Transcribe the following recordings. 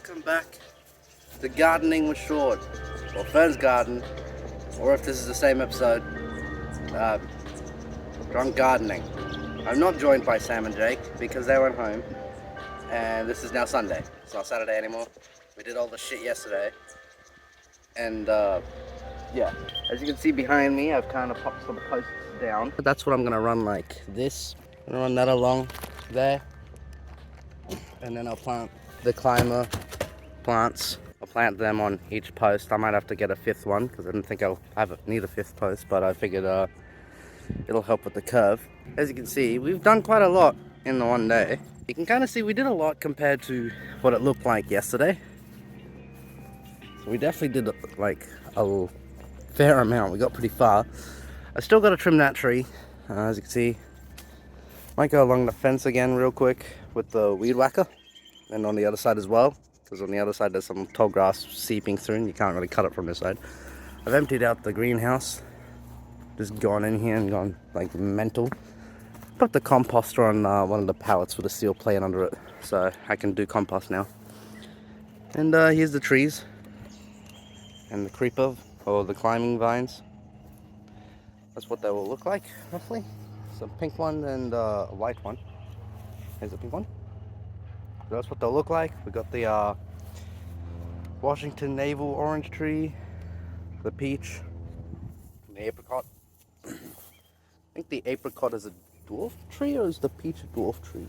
welcome back to Gardening with Short, or Fern's Garden, or if this is the same episode, Drunk Gardening. I'm not joined by Sam and Jake because they went home, and this is now Sunday. It's not Saturday anymore. We did all the shit yesterday, and yeah, as you can see behind me, I've kind of popped some posts down. That's what I'm gonna run like this. I'm gonna run that along there, and then I'll plant the climber plants. I'll plant them on each post. I might have to get a fifth one because I didn't think I'll need a fifth post, but I figured it'll help with the curve. As you can see, we've done quite a lot in the one day. You can kind of see we did a lot compared to what it looked like yesterday. So we definitely did like a fair amount. We got pretty far. I still got to trim that tree, as you can see. Might go along the fence again real quick with the weed whacker, and on the other side as well, because on the other side there's some tall grass seeping through and you can't really cut it from this side. I've emptied out the greenhouse, just gone in here and gone like mental. Put the composter on one of the pallets with a steel plate under it, so I can do compost now. And here's the trees and the creeper, or the climbing vines. That's what they will look like roughly. It's a pink one and a white one. Here's a pink one. So that's what they'll look like. We got the Washington navel orange tree, the peach, and the apricot. I think the apricot is a dwarf tree, or is the peach a dwarf tree?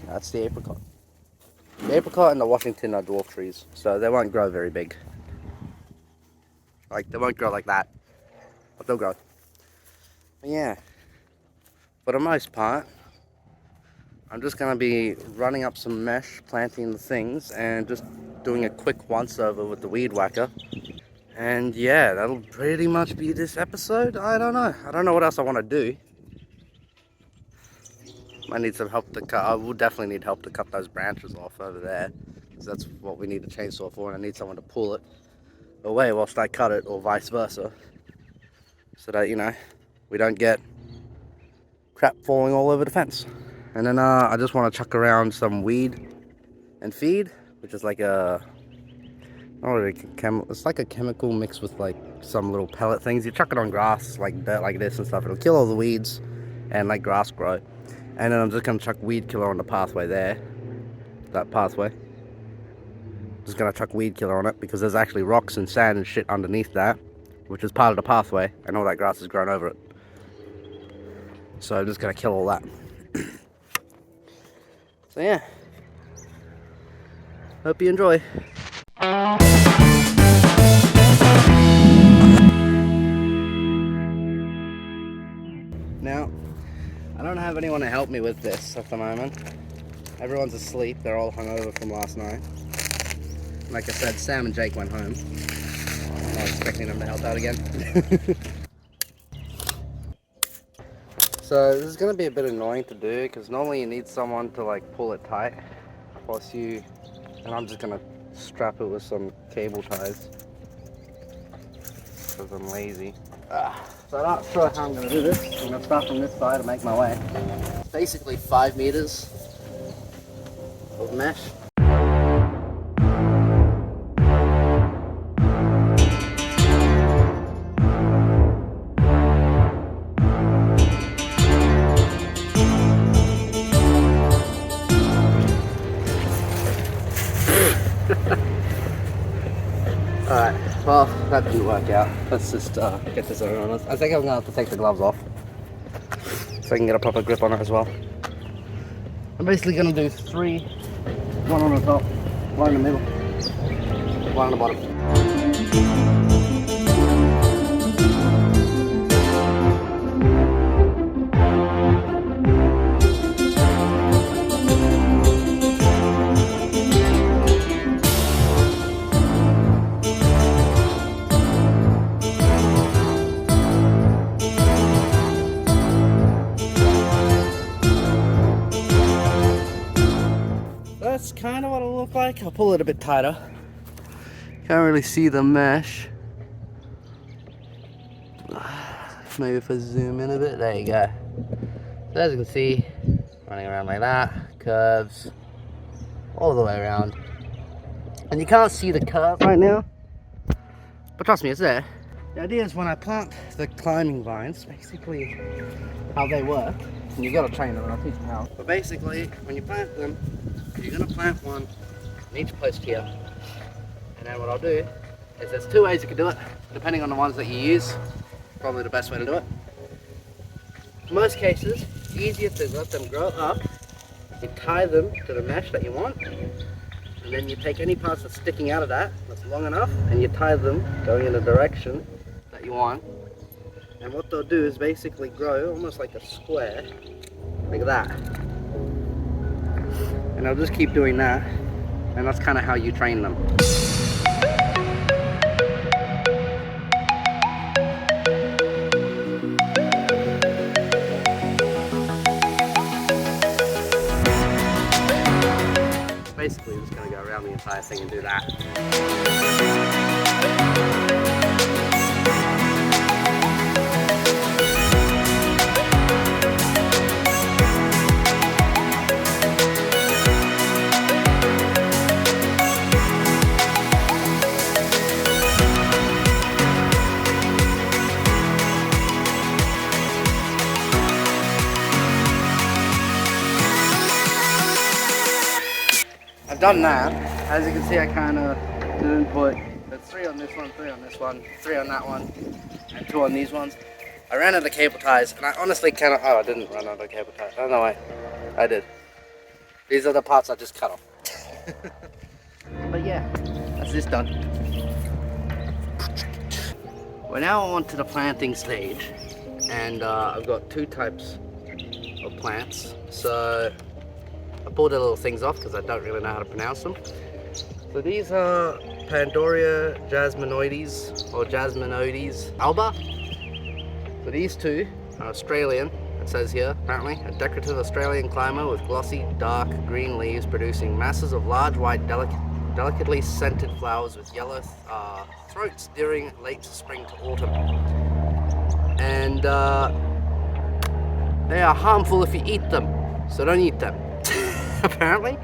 That's the apricot. The apricot and the Washington are dwarf trees, so they won't grow very big. Like, they won't grow like that, but they'll grow. But yeah, for the most part, I'm just going to be running up some mesh, planting the things, and just doing a quick once over with the weed whacker. And yeah, that'll pretty much be this episode. I don't know what else I want to do. I need some help to cut. I will definitely need help to cut those branches off over there, because that's what we need the chainsaw for, and I need someone to pull it away whilst I cut it, or vice versa, so that, you know, we don't get crap falling all over the fence. And then I just want to chuck around some weed and feed, which is like it's like a chemical mixed with like some little pellet things. You chuck it on grass, like dirt like this and stuff. It'll kill all the weeds and like grass grow. And then I'm just going to chuck weed killer on the pathway there. That pathway. Just going to chuck weed killer on it because there's actually rocks and sand and shit underneath that, which is part of the pathway, and all that grass has grown over it. So I'm just going to kill all that. So yeah, hope you enjoy. Now, I don't have anyone to help me with this at the moment. Everyone's asleep, they're all hungover from last night. Like I said, Sam and Jake went home. I'm not expecting them to help out again. So this is going to be a bit annoying to do, because normally you need someone to like pull it tight, and I'm just going to strap it with some cable ties, because I'm lazy. So I'm not sure how I'm going to do this. I'm going to start from this side and make my way. It's basically 5 meters of mesh. Alright, well, that didn't work out. Let's just get this over on. I think I'm gonna have to take the gloves off so I can get a proper grip on it as well. I'm basically gonna do 3, one on the top, one in the middle, one on the bottom. That's kind of what it'll look like. I'll pull it a bit tighter. Can't really see the mesh. Maybe if I zoom in a bit, there you go. So as you can see, running around like that, curves all the way around. And you can't see the curve right now, but trust me, it's there. The idea is when I plant the climbing vines, basically how they work, and you've got to train them, and I'll teach you how. But basically, when you plant them, you're going to plant one in each post here. And then what I'll do is there's two ways you can do it, depending on the ones that you use. Probably the best way to do it. In most cases, it's easier to let them grow up. You tie them to the mesh that you want, and then you take any parts that's sticking out of that, that's long enough, and you tie them going in the direction that you want. And what they'll do is basically grow almost like a square, like that. And I'll just keep doing that, and that's kind of how you train them. Basically, I'm just going to go around the entire thing and do that. I've done that. As you can see, I kind of didn't put, there's 3 on this one, 3 on this one, 3 on that one, and 2 on these ones. I ran out of cable ties, and I honestly cannot, oh, I didn't run out of cable ties. Oh no, I did. These are the parts I just cut off. But yeah, that's this done. We're now on to the planting stage, and I've got 2 types of plants. So I pulled the little things off because I don't really know how to pronounce them. So these are Pandorea jasminoides or jasminoides alba. So these 2 are Australian, it says here apparently, a decorative Australian climber with glossy dark green leaves producing masses of large white delicately scented flowers with yellow throats during late spring to autumn. And they are harmful if you eat them, so don't eat them. Apparently,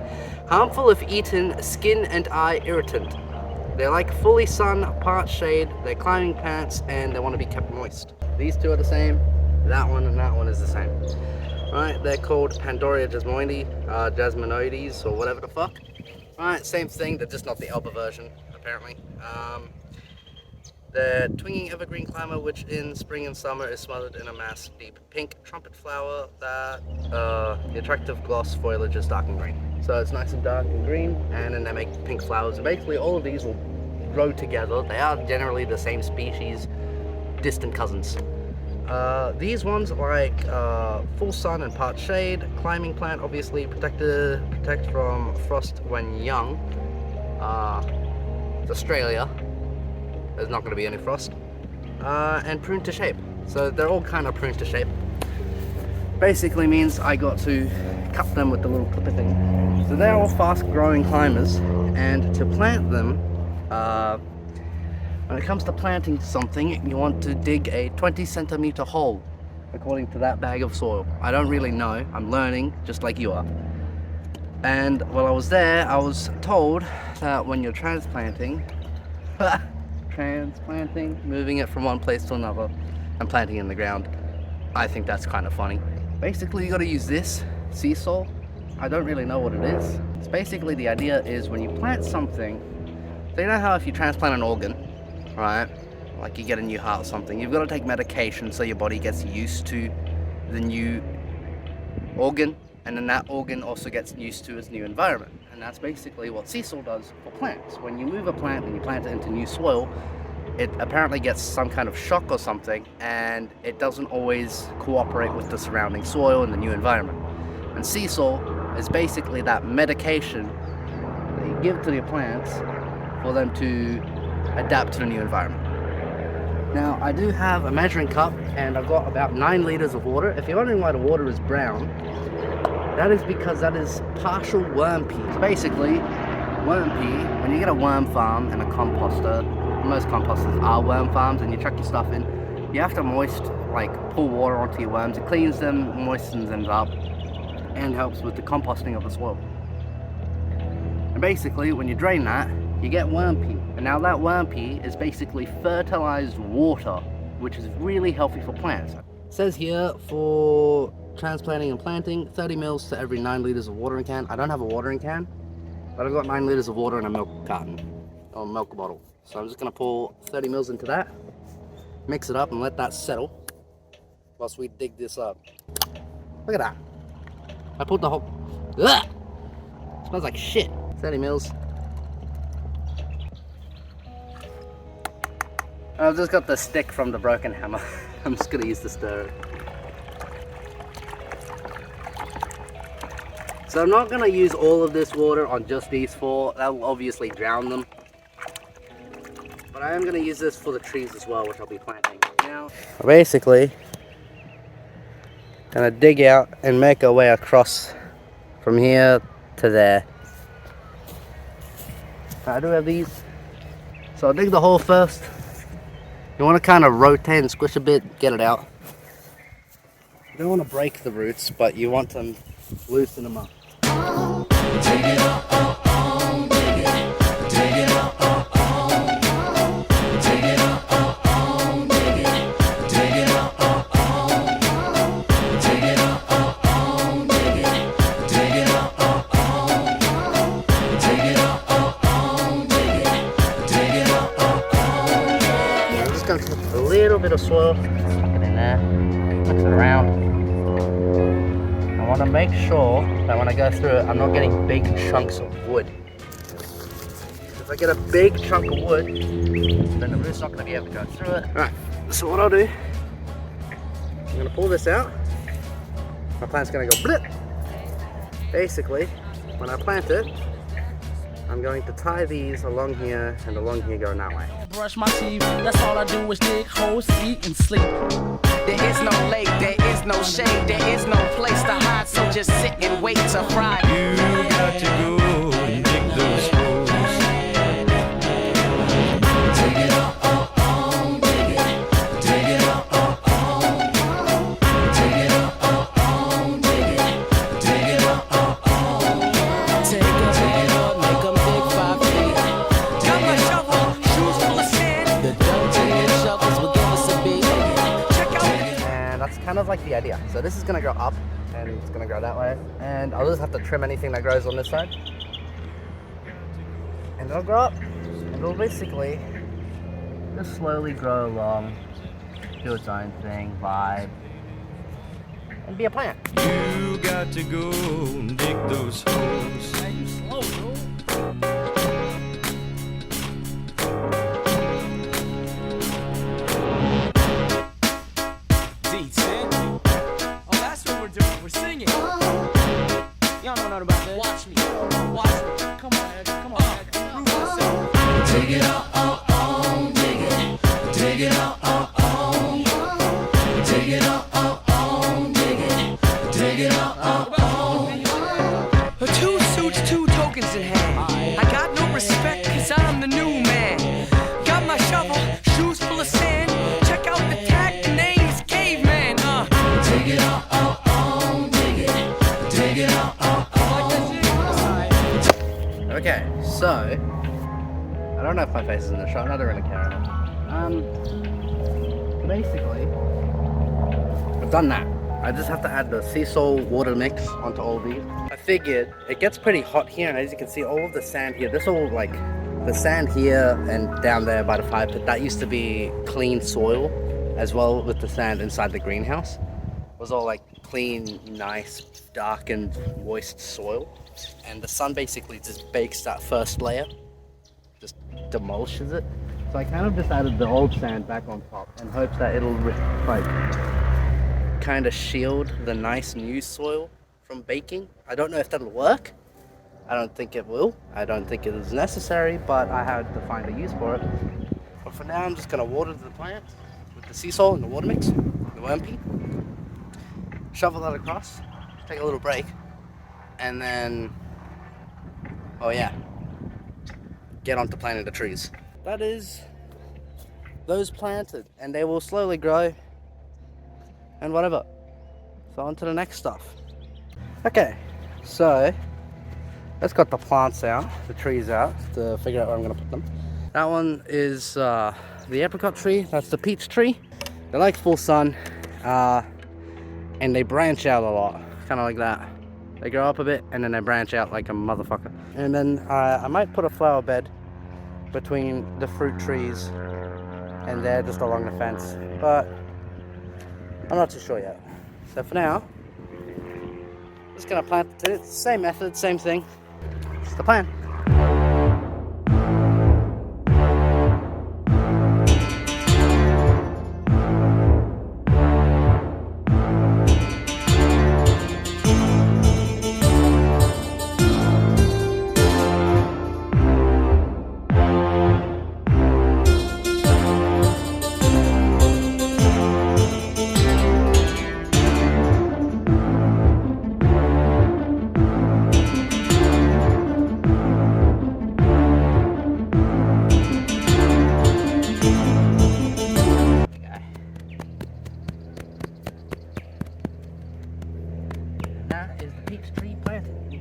harmful if eaten, skin and eye irritant. They like fully sun, part shade, they're climbing plants, and they want to be kept moist. These 2 are the same, that one and that one is the same. Right, they're called Pandorea jasminoides, or whatever the fuck. Right, same thing, they're just not the alba version, apparently. The twinging evergreen climber, which in spring and summer is smothered in a mass deep pink trumpet flower that the attractive gloss foliage is dark and green. So it's nice and dark and green, and then they make pink flowers. And basically all of these will grow together. They are generally the same species, distant cousins. These ones like full sun and part shade, climbing plant, obviously protect from frost when young. It's Australia. There's not going to be any frost. And pruned to shape. So they're all kind of pruned to shape. Basically means I got to cut them with the little clipper thing. So they're all fast growing climbers, and to plant them, when it comes to planting something, you want to dig a 20 centimeter hole according to that bag of soil. I don't really know, I'm learning just like you are. And while I was there, I was told that when you're transplanting, moving it from one place to another and planting in the ground, I think that's kind of funny. Basically, you got to use this sea salt. I don't really know what it is. It's basically, the idea is when you plant something, so you know how if you transplant an organ, right, like you get a new heart or something, you've got to take medication so your body gets used to the new organ, and then that organ also gets used to its new environment. And that's basically what sea salt does for plants. When you move a plant and you plant it into new soil, it apparently gets some kind of shock or something, and it doesn't always cooperate with the surrounding soil and the new environment. And sea salt is basically that medication that you give to the plants for them to adapt to the new environment. Now, I do have a measuring cup, and I've got about 9 liters of water. If you're wondering why the water is brown, that is because that is partial worm pee. Basically, worm pee, when you get a worm farm and a composter, most composters are worm farms, and you chuck your stuff in, you have to pour water onto your worms. It cleans them, moistens them up, and helps with the composting of the soil. And basically, when you drain that, you get worm pee. And now that worm pee is basically fertilized water, which is really healthy for plants. It says here for transplanting and planting, 30 mils to every 9 liters of watering can. I don't have a watering can, but I've got 9 liters of water in a milk carton, or milk bottle. So I'm just gonna pour 30 mils into that, mix it up and let that settle whilst we dig this up. Look at that. I put the whole, ugh! Smells like shit. 30 mils. I've just got the stick from the broken hammer. I'm just gonna use the stirrer. So I'm not gonna use all of this water on just these 4. That'll obviously drown them. But I am gonna use this for the trees as well, which I'll be planting now. Basically, gonna dig out and make our way across from here to there. I do have these. So I'll dig the hole first. You want to kind of rotate and squish a bit, get it out. You don't want to break the roots, but you want to loosen them up. Take it up, dig it. Take it up, dig it. Take it up, dig it. Take it up, dig it. Take it up, dig it. Take it up, dig it. Take it up. I'm just going to put a little bit of soil, get in there, mix it around. I want to make sure that when I go through it, I'm not getting big chunks of wood. If I get a big chunk of wood, then the root's not going to be able to go through it. Alright, so what I'll do, I'm going to pull this out. My plant's going to go blip. Basically, when I plant it, I'm going to tie these along here and along here going that way. Brush my teeth, that's all I do is dig holes, eat and sleep. There is no lake, there is no shade, there is no place to hide, so just sit and wait to fry. You got to go and dig those holes. Dig it up, dig it. Dig it up, dig it up, dig it. Dig it up, Take it up, make them dig 5 feet. Got my shovel, shoes full of sand. The dirt in the shovels will give us a beat. Check out. And that's kind of like the idea. So this is going to grow up and it's going to grow that way. And I'll just have to trim anything that grows on this side. And it'll grow up. And it'll basically just slowly grow along, do its own thing, vibe, and be a plant. you got to go and dig those holes. Man, you slow, dude. D10. Oh, that's what we're doing. We're singing. Y'all know nothing about that. Watch me. Watch me. Come on, Ed. Come on, Ed. Prove yourself. Dig it up, dig it. Dig it up, dig it up, dig it. Dig it up, 2 suits, 2 tokens in hand. I got no respect cause I'm the new man. Got my shovel, shoes full of sand. Check out the tag, the name is Caveman. dig it up, dig it. Dig it up, Okay, so I don't know if my face is in the shot. I don't really care. Basically, I've done that. I just have to add the sea salt water mix onto all these. I figured it gets pretty hot here, and as you can see, all of the sand here, this all like the sand here and down there by the fire pit, that used to be clean soil, as well with the sand inside the greenhouse. It was all like clean, nice, dark and moist soil. And the sun basically just bakes that first layer, just demolishes it. So I kind of just added the old sand back on top in hopes that it'll like kind of shield the nice new soil from baking. I don't know if that'll work. I don't think it will. I don't think it is necessary, but I had to find a use for it. But for now, I'm just gonna water the plant with the sea salt and the water mix, the worm pea. Shovel that across, take a little break, and then, oh yeah, get on to planting the trees. That is those planted, and they will slowly grow and whatever. So on to the next stuff. Okay, so Let's got the plants out, the trees out, to figure out where I'm gonna put them. That one is the apricot tree. That's the peach tree. They like full sun, and they branch out a lot, kind of like that. They grow up a bit and then they branch out like a motherfucker. And then I might put a flower bed between the fruit trees and there, just along the fence, but I'm not too sure yet. So for now, just gonna plant it. Same method, same thing. It's the plan.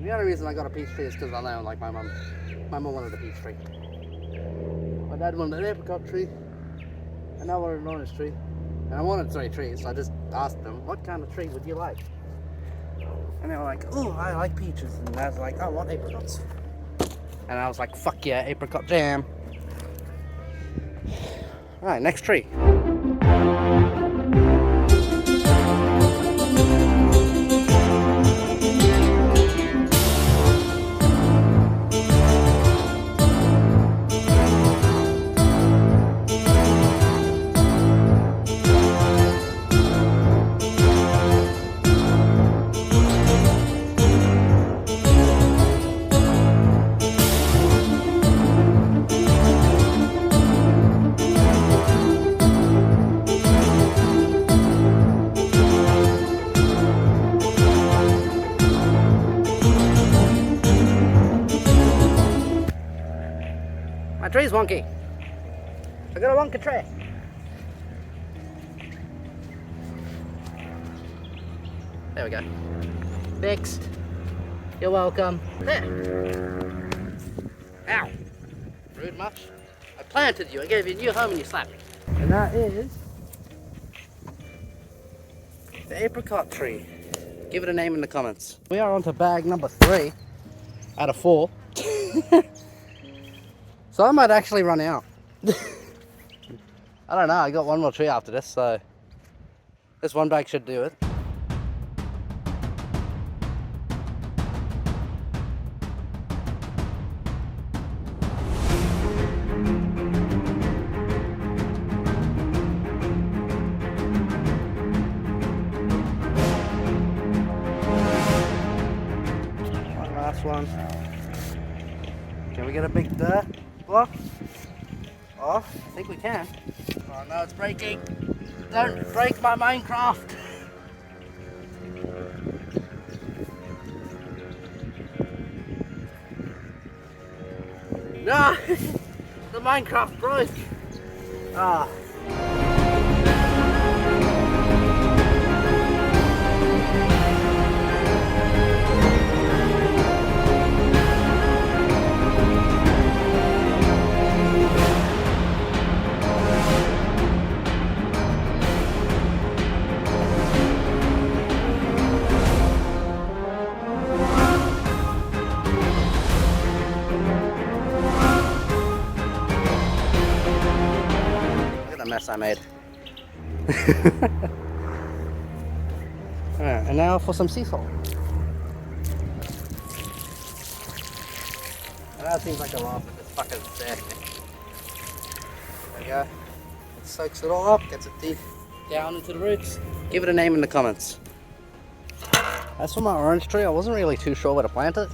The only reason I got a peach tree is because I know, like, my mum wanted a peach tree. My dad wanted an apricot tree, and I wanted an orange tree. And I wanted 3 trees, so I just asked them, what kind of tree would you like? And they were like, oh, I like peaches. And I was like, I want apricots. And I was like, fuck yeah, apricot jam. Alright, next tree. My tree's wonky. I got a wonky tree. There we go. Fixed. You're welcome. There. Ow. Rude much? I planted you. I gave you a new home and you slapped me. And that is the apricot tree. Give it a name in the comments. We are on to bag number 3 out of 4. So I might actually run out. I don't know, I got one more tree after this, so this one bag should do it. One last one. Can we get a big dirt block? Oh, I think we can. Oh no, it's breaking. Don't break my Minecraft. No, the Minecraft broke. Ah. Mess I made. Alright, and now for some sea salt. And that seems like a lot, but it's fucking sick. There we go. It soaks it all up, gets it deep down into the roots. Give it a name in the comments. As for my orange tree, I wasn't really too sure where to plant it.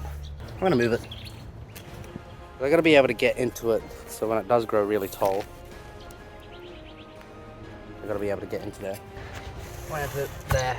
I'm gonna move it. I gotta be able to get into it so when it does grow really tall, I've got to be able to get into there. Plant it there.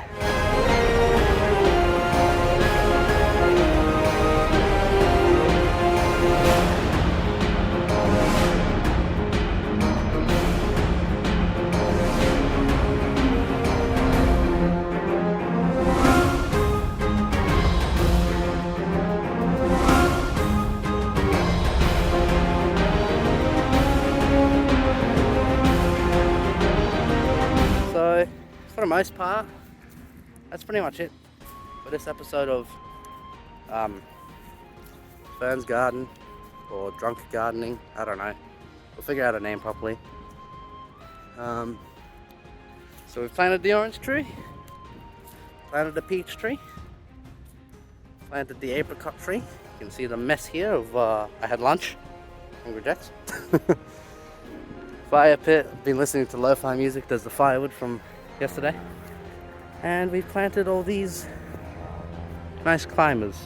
most part, that's pretty much it for this episode of Fern's Garden, or Drunk Gardening. I don't know. We'll figure out a name properly. So we planted the orange tree, planted the peach tree, planted the apricot tree. You can see the mess here of I had lunch. Hungry Jacks. Fire pit. I've been listening to lo-fi music. There's the firewood from yesterday. And we planted all these nice climbers.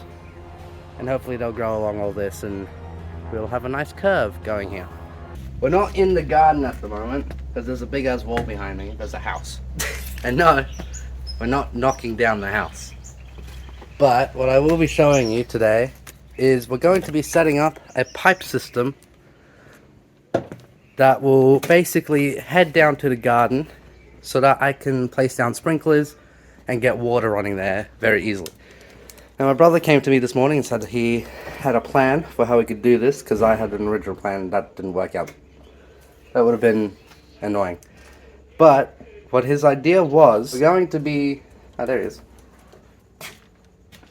And hopefully they'll grow along all this and we'll have a nice curve going here. We're not in the garden at the moment because there's a big ass wall behind me. There's a house. And no, we're not knocking down the house. But what I will be showing you today is we're going to be setting up a pipe system that will basically head down to the garden so that I can place down sprinklers and get water running there very easily. Now my brother came to me this morning and said he had a plan for how we could do this because I had an original plan and that didn't work out. That would have been annoying. But what his idea was, we're going to be... Oh, there he is.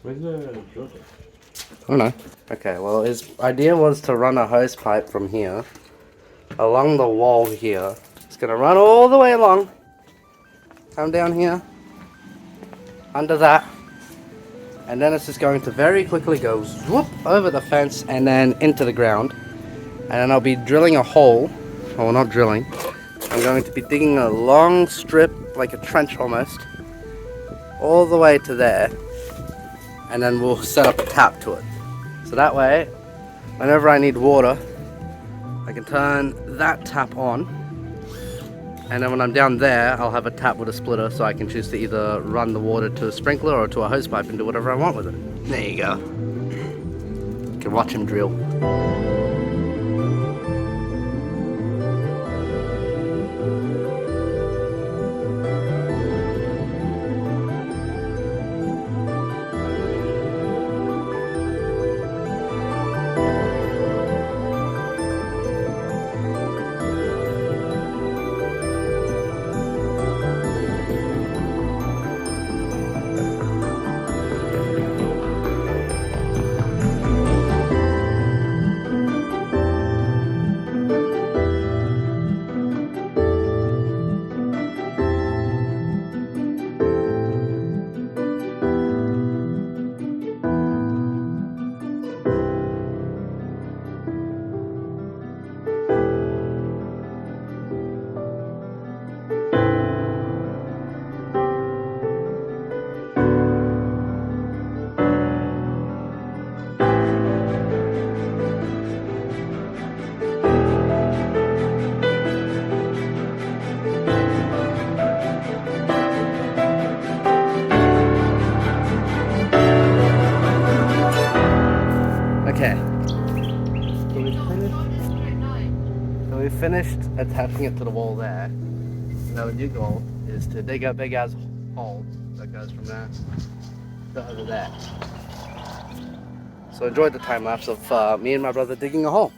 Where's the filter? I don't know. Okay, well his idea was to run a hose pipe from here along the wall here. It's gonna run all the way along, come down here, under that, and then it's just going to very quickly go whoop over the fence and then into the ground. And then I'll be drilling a hole, well not drilling, I'm going to be digging a long strip, like a trench almost, all the way to there, and then we'll set up a tap to it. So that way, whenever I need water, I can turn that tap on, and then when I'm down there, I'll have a tap with a splitter so I can choose to either run the water to a sprinkler or to a hose pipe and do whatever I want with it. There you go. You can watch him drill. Okay. So we finished attaching it to the wall there. Now the new goal is to dig a big ass hole that goes from there to over there. So enjoy the time lapse of me and my brother digging a hole.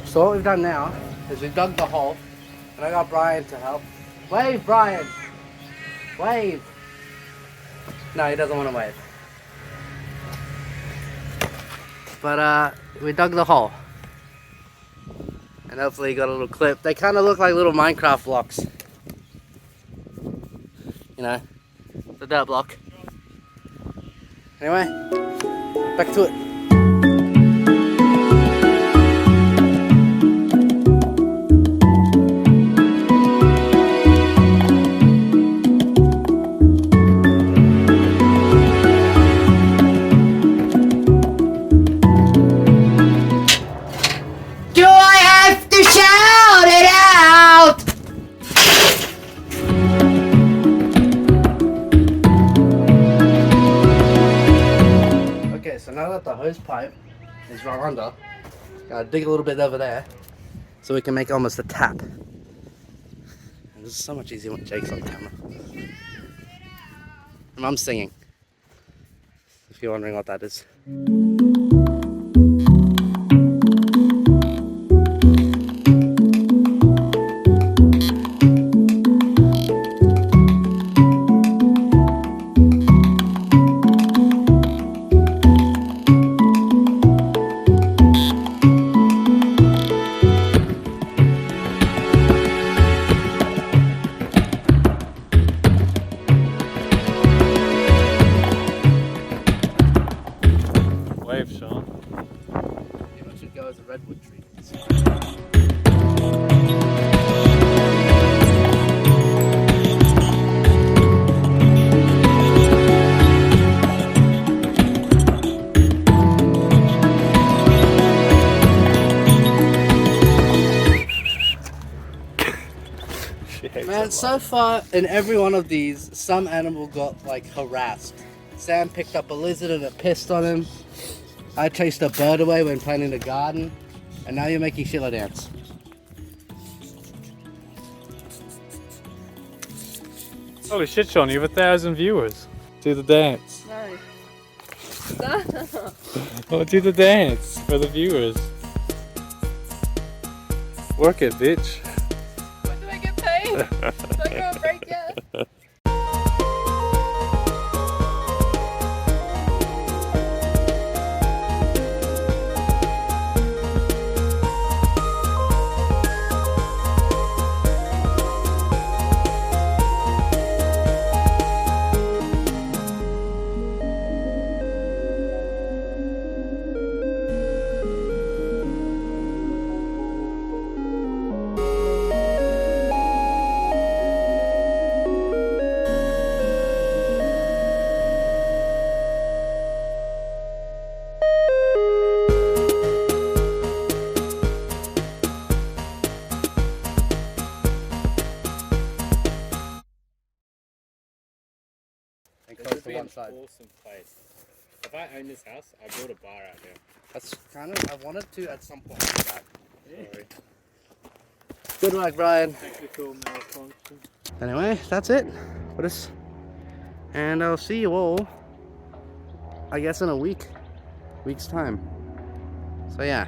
So what we've done now is we've dug the hole, and I got Brian to help. Wave, Brian! Wave! No, he doesn't want to wave. But we dug the hole. And hopefully you got a little clip. They kind of look like little Minecraft blocks. You know, the dirt block. Anyway, back to it. so now that the hose pipe is run under, gotta dig a little bit over there so we can make almost a tap. And this is so much easier when Jake's on camera. And I'm singing, if you're wondering what that is. Wave, Sean. You know, it should go as a redwood tree. Man, so far in every one of these, some animal got like harassed. Sam picked up a lizard and it pissed on him. I chased a bird away when planting the garden, and now you're making Sheila dance. Holy shit, Sean, you have 1,000 viewers. Do the dance. No. Oh, do the dance for the viewers. Work it, bitch. When do I get paid? Do I go on break yet? And This close would to be one an side. awesome place. If I owned this house, I'd build a bar out here. That's kind of, I wanted to at some point like that. Sorry. Good work, Brian. Technical malfunction. Anyway, that's it for this. And I'll see you all, I guess, in a week's time. So yeah.